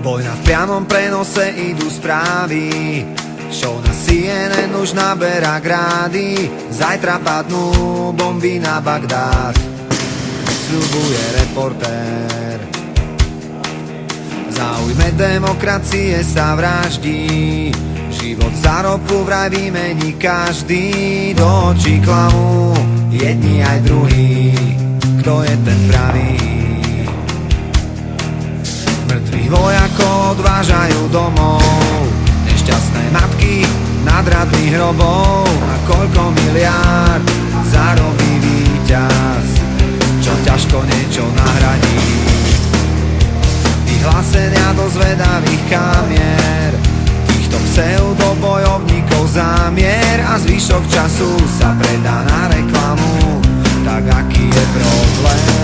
Vojna v priamom prenose, idú správy, show na CNN už naberá grády. Zajtra padnú bomby na Bagdád, sľubuje reportér. V záujme demokracie sa vraždí, život za ropu vraj vymení každý. Do očí klamú jedni aj druhí, kto je ten pravý. Mŕtvych vojakov odvážajú domov, nešťastné matky nad radmi hrobov. A koľko miliárd zarobí víťaz, čo ťažko niečo nahradí. Vyhlásenia do zvedavých kamier, týchto pseudobojovníkov zámier. A zvyšok času sa predá na reklamu, tak aký je problém?